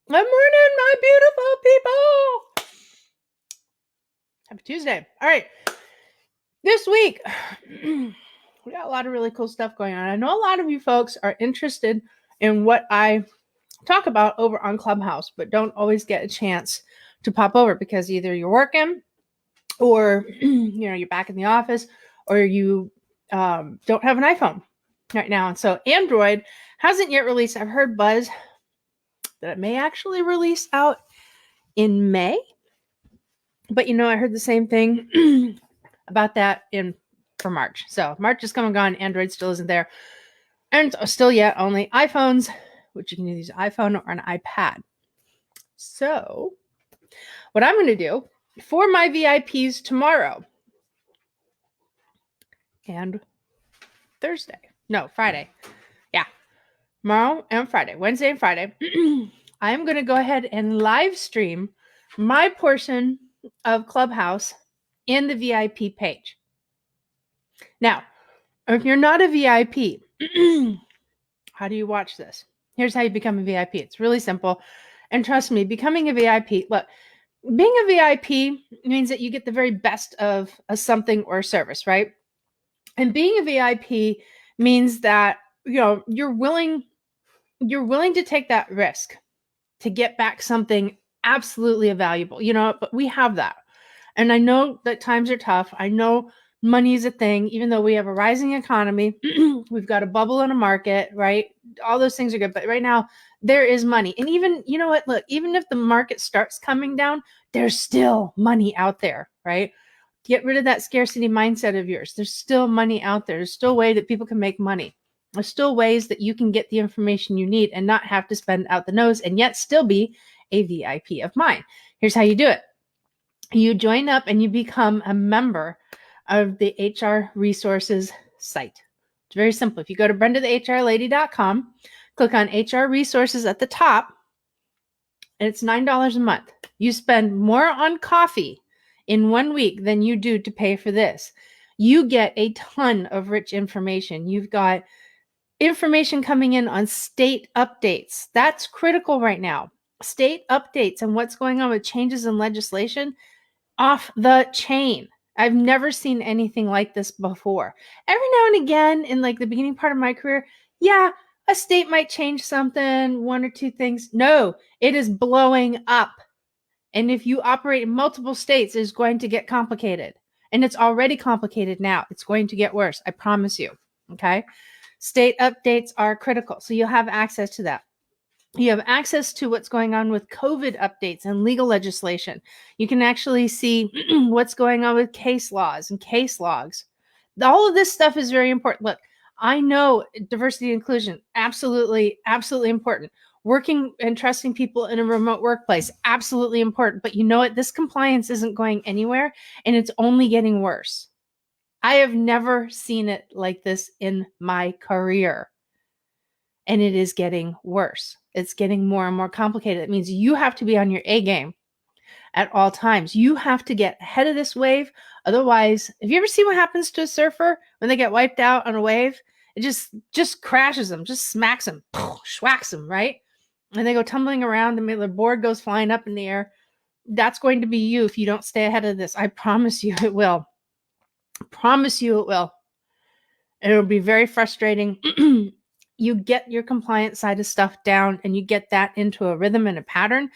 Good morning, my beautiful people. Happy Tuesday. All right. This week, we got a lot of really cool stuff going on. I know a lot of you folks are interested in what I talk about over on Clubhouse, but don't always get a chance to pop over because either you're working or you're back in the office or you don't have an iPhone right now. And so Android hasn't yet released. I've heard buzz that it may actually release out in May. But I heard the same thing about that for March. So March is come and gone. Android still isn't there. And still yet only iPhones, which you can use an iPhone or an iPad. So what I'm going to do for my VIPs tomorrow and Friday. Yeah. Tomorrow and Friday, Wednesday and Friday, I'm going to go ahead and live stream my portion of Clubhouse in the VIP page. Now, if you're not a VIP, how do you watch this? Here's how you become a VIP. It's really simple. And trust me, becoming a VIP, look, being a VIP means that you get the very best of a something or a service, right? And being a VIP means that, you're willing to take that risk to get back something absolutely valuable, but we have that. And I know that times are tough. I know money is a thing, even though we have a rising economy. We've got a bubble in a market, right? All those things are good. But right now, there is money. And even, look, even if the market starts coming down, there's still money out there, right? Get rid of that scarcity mindset of yours. There's still money out there. There's still a way that people can make money. There's still ways that you can get the information you need and not have to spend out the nose and yet still be a VIP of mine. Here's how you do it. You join up and you become a member of the HR resources site. It's very simple. If you go to BrendaTheHRLady.com, click on HR resources at the top, and it's $9 a month. You spend more on coffee in 1 week than you do to pay for this. You get a ton of rich information. You've got information coming in on state updates. That's critical right now. State updates and what's going on with changes in legislation, off the chain. I've never seen anything like this before. Every now and again, in like the beginning part of my career, yeah, a state might change something, one or two things. No, it is blowing up. And if you operate in multiple states, it's going to get complicated. And it's already complicated now. It's going to get worse. I promise you. Okay. State updates are critical. So you'll have access to that. You have access to what's going on with COVID updates and legal legislation. You can actually see what's going on with case laws and case logs. All of this stuff is very important. Look, I know diversity and inclusion, absolutely, absolutely important. Working and trusting people in a remote workplace, absolutely important. But you know what? This compliance isn't going anywhere and it's only getting worse. I have never seen it like this in my career. And it is getting worse. It's getting more and more complicated. It means you have to be on your A game at all times. You have to get ahead of this wave. Otherwise, have you ever seen what happens to a surfer when they get wiped out on a wave? It just crashes them, just smacks them, schwacks them, right? And they go tumbling around, and the board goes flying up in the air. That's going to be you if you don't stay ahead of this. I promise you it will. I promise you it will. It'll be very frustrating. You get your compliance side of stuff down and you get that into a rhythm and a pattern,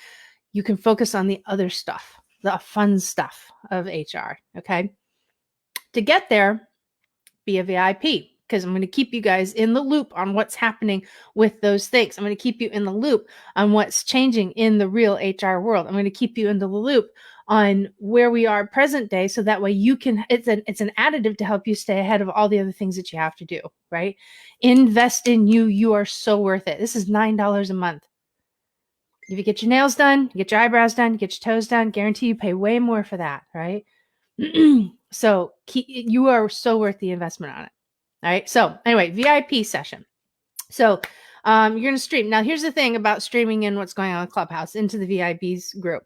you can focus on the other stuff, the fun stuff of HR. Okay. To get there, be a VIP because I'm going to keep you guys in the loop on what's happening with those things. I'm going to keep you in the loop on what's changing in the real HR world. I'm going to keep you in the loop on where we are present day. So that way you can, it's an additive to help you stay ahead of all the other things that you have to do, right? Invest in you. You are so worth it. This is $9 a month. If you get your nails done, get your eyebrows done, get your toes done, guarantee you pay way more for that, right? So you are so worth the investment on it. All right. So anyway, VIP session. So you're going to stream. Now, here's the thing about streaming in what's going on in Clubhouse into the VIPs group.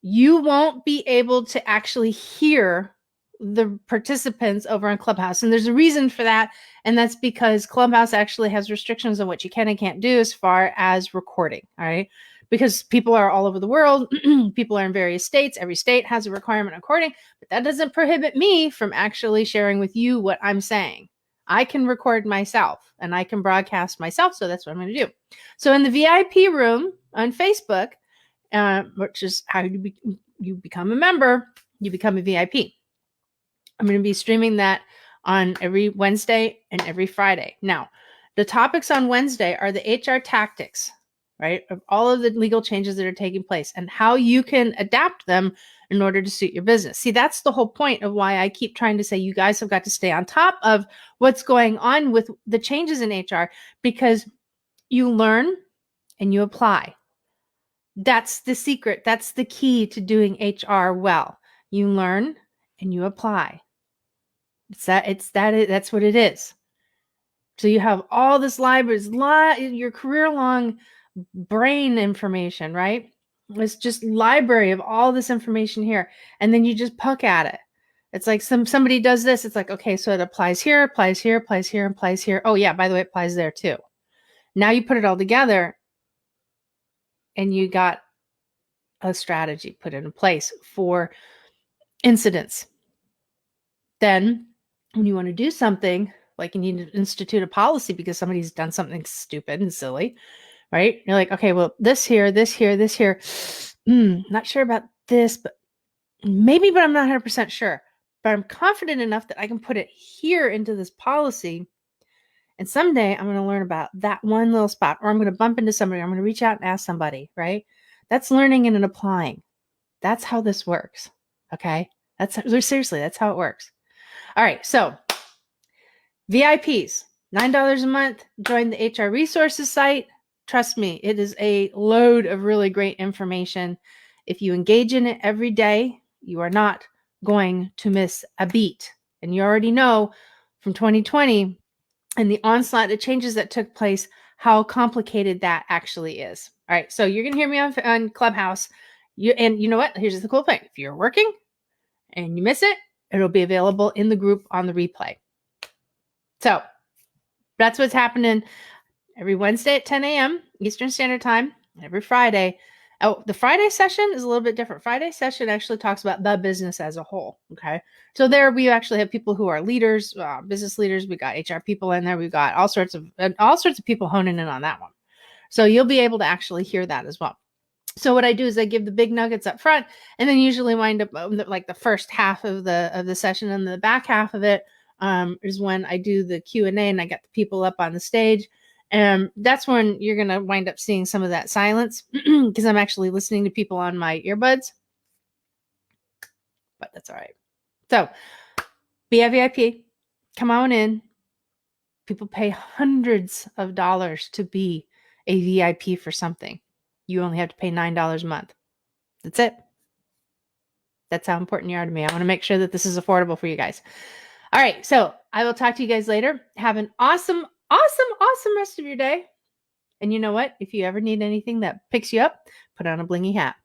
You won't be able to actually hear the participants over on Clubhouse. And there's a reason for that. And that's because Clubhouse actually has restrictions on what you can and can't do as far as recording. All right. Because people are all over the world. People are in various states. Every state has a requirement on recording, but that doesn't prohibit me from actually sharing with you what I'm saying. I can record myself and I can broadcast myself. So that's what I'm going to do. So in the VIP room on Facebook, which is how you become a member, you become a VIP. I'm going to be streaming that on every Wednesday and every Friday. Now, the topics on Wednesday are the HR tactics, right? Of all of the legal changes that are taking place and how you can adapt them in order to suit your business. See, that's the whole point of why I keep trying to say you guys have got to stay on top of what's going on with the changes in HR, because you learn and you apply. That's the secret. That's the key to doing HR well. You learn and you apply. That's what it is. So you have all this libraries, your career-long brain information, right? It's just library of all this information here. And then you just poke at it. It's like somebody does this. It's like, okay, so it applies here, applies here, applies here, applies here. Oh yeah, by the way, it applies there too. Now you put it all together and you got a strategy put into place for incidents. Then when you want to do something, like you need to institute a policy because somebody's done something stupid and silly, right? You're like, okay, well, this here, this here, this here. Not sure about this, but maybe, but I'm not 100% sure. But I'm confident enough that I can put it here into this policy. And someday I'm going to learn about that one little spot, or I'm going to bump into somebody, or I'm going to reach out and ask somebody, right? That's learning and applying. That's how this works. Okay. Seriously, that's how it works. All right. So VIPs, $9 a month, join the HR resources site. Trust me, it is a load of really great information. If you engage in it every day, you are not going to miss a beat. And you already know from 2020 and the onslaught of changes that took place, how complicated that actually is. All right. So you're going to hear me on Clubhouse. And you know what? Here's the cool thing. If you're working and you miss it, it'll be available in the group on the replay. So that's what's happening every Wednesday at 10 a.m. Eastern Standard Time, every Friday. Oh, the Friday session is a little bit different. Friday session actually talks about the business as a whole. Okay. So there we actually have people who are leaders, business leaders. We got HR people in there. We've got all sorts of people honing in on that one. So you'll be able to actually hear that as well. So what I do is I give the big nuggets up front, and then usually wind up like the first half of the session, and the back half of it is when I do the Q&A and I get the people up on the stage. And that's when you're going to wind up seeing some of that silence because I'm actually listening to people on my earbuds. But that's all right. So be a VIP. Come on in. People pay hundreds of dollars to be a VIP for something. You only have to pay $9 a month. That's it. That's how important you are to me. I want to make sure that this is affordable for you guys. All right. So I will talk to you guys later. Have an awesome rest of your day. And you know what? If you ever need anything that picks you up, put on a blingy hat.